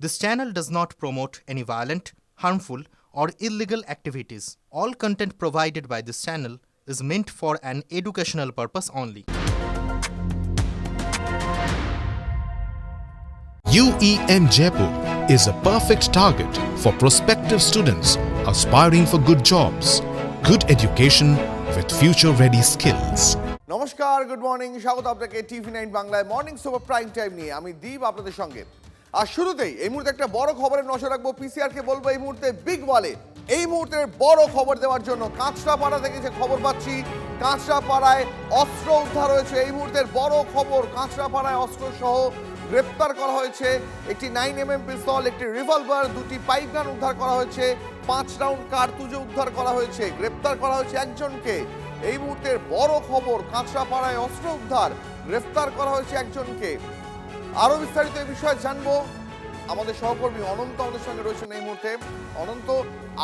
This channel does not promote any violent, harmful, or illegal activities. All content provided by this channel is meant for an educational purpose only. UEM Jaipur is a perfect target for prospective students aspiring for good jobs, good education with future-ready skills. নমস্কার, good morning, স্বাগত আপনাকে TV 9 বাংলায় morning super prime time নিয়ে আমি দীপ আপনাদের সঙ্গে। আর শুরুতেই এই মুহূর্তে একটা বড় খবরের নজর রাখবো। পিসিআর কে বলবো এই মুহূর্তে বিগ ওয়ালে এই মুহূর্তের বড় খবর দেওয়ার জন্য। কাঁচরাপাড়া থেকে যে খবর পাচ্ছি, কাঁচরাপাড়ায় অস্ত্র উদ্ধার হয়েছে। এই মুহূর্তের বড় খবর, কাঁচরাপাড়ায় অস্ত্র সহ গ্রেপ্তার করা হয়েছে একটি 9mm পিস্তল, একটি রিভলভার, দুটি পাইপ গান উদ্ধার করা হয়েছে, 5 রাউন্ড কার্তুজ উদ্ধার করা হয়েছে, গ্রেপ্তার করা হয়েছে একজনকে। এই মুহূর্তের বড় খবর, কাঁচরাপাড়ায় অস্ত্র উদ্ধার, গ্রেফতার করা হয়েছে একজনকে। আরো বিস্তারিত এই বিষয়ে জানবো। আমাদের সহকর্মী অনন্ত আমাদের সঙ্গে রয়েছেন এই মুহূর্তে। অনন্ত,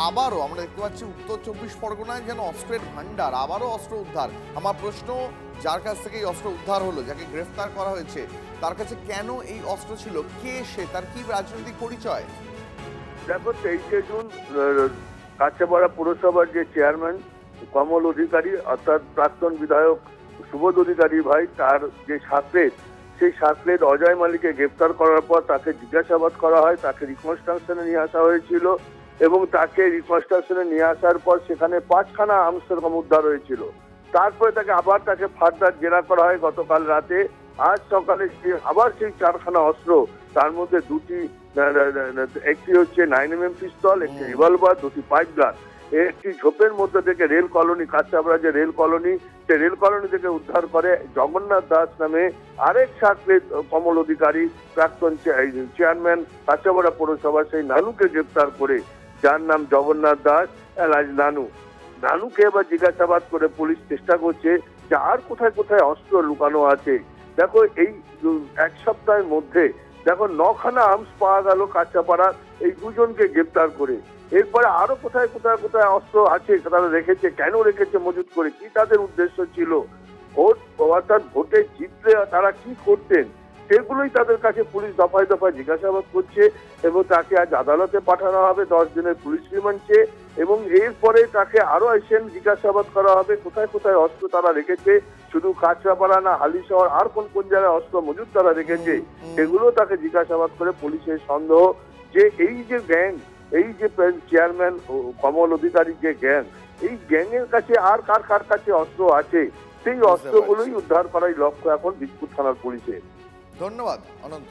আবারও আমরা দেখতে পাচ্ছি উত্তর 24 পরগনায় যেন অস্ত্রের ভান্ডার, আবারও অস্ত্র উদ্ধার। আমার প্রশ্ন, যার কাছ থেকে এই অস্ত্র উদ্ধার হলো, যাকে গ্রেফতার করা হয়েছে, তার কাছে কেন এই অস্ত্র ছিল, কে সে, তার কি রাজনৈতিক পরিচয়? দেখো, 23শে জুন কাঁচরাপাড়া পুরসভার যে চেয়ারম্যান কমল অধিকারী, অর্থাৎ প্রাক্তন বিধায়ক সুবোধ অধিকারী ভাই, তার যে সাকরেদ, সেই সাকরেদ অজয় মালিককে গ্রেপ্তার করার পর তাকে জিজ্ঞাসাবাদ করা হয়, তাকে রিকনস্ট্রাকশনে নিয়ে আসা হয়েছিল এবং তাকে রিকনস্ট্রাকশনে নিয়ে আসার পর সেখানে 5খানা আর্মস উদ্ধার হয়েছিল। তারপরে তাকে ফার্দার জেরা করা হয় গতকাল রাতে। আজ সকালে আবার সেই 4খানা অস্ত্র, তার মধ্যে একটি হচ্ছে 9mm পিস্তল, একটি রিভলভার, দুটি পাইপ গান, একটি ঝোপের মধ্যে থেকে রেল কলোনি, কাঁচরাপাড়া যে রেল কলোনি, সেই রেল কলোনি থেকে উদ্ধার করে জগন্নাথ দাস নামে আরেক সাকরেদ কমল অধিকারী, প্রাক্তন চেয়ারম্যান কাঁচরাপাড়া পৌরসভা, সেই নানুকে গ্রেপ্তার করে, যার নাম জগন্নাথ দাস এলাজ নানুকে এবার জিজ্ঞাসাবাদ করে পুলিশ চেষ্টা করছে যে আর কোথায় কোথায় অস্ত্র লুকানো আছে। দেখো, এই 1 সপ্তাহের মধ্যে দেখো 9খানা আর্মস পাওয়া গেল কাঁচরাপাড়া এই দুজনকে গ্রেপ্তার করে। এরপরে আরো কোথায় কোথায় কোথায় অস্ত্র আছে তারা রেখেছে, কেন রেখেছে মজুত করে, কি তাদের উদ্দেশ্য ছিল, অর্থাৎ ভোটে জিতলে তারা কি করতেন, সেগুলোই তাদের কাছে পুলিশ দফায় দফায় জিজ্ঞাসাবাদ করছে এবং তাকে আজ আদালতে পাঠানো হবে 10 দিনের পুলিশ রিমান্ড চেয়ে, এবং এরপরে তাকে আরো এসেন জিজ্ঞাসাবাদ করা হবে কোথায় কোথায় অস্ত্র তারা রেখেছে, শুধু কাঁচরাপাড়া না হালিশহর আর কোন কোন জায়গায় অস্ত্র মজুদ তারা রেখেছে, সেগুলো তাকে জিজ্ঞাসাবাদ করে পুলিশের সন্দেহ যে এই যে গ্যাং, এই যে চেয়ারম্যান কমল অধিকারী যে গ্যাং, এই গ্যাংয়ের কাছে আর কার কাছে অস্ত্র আছে, সেই অস্ত্রগুলোই উদ্ধার করাই লক্ষ্য এখন বিজপুর থানার পুলিশের। ধন্যবাদ অনন্ত।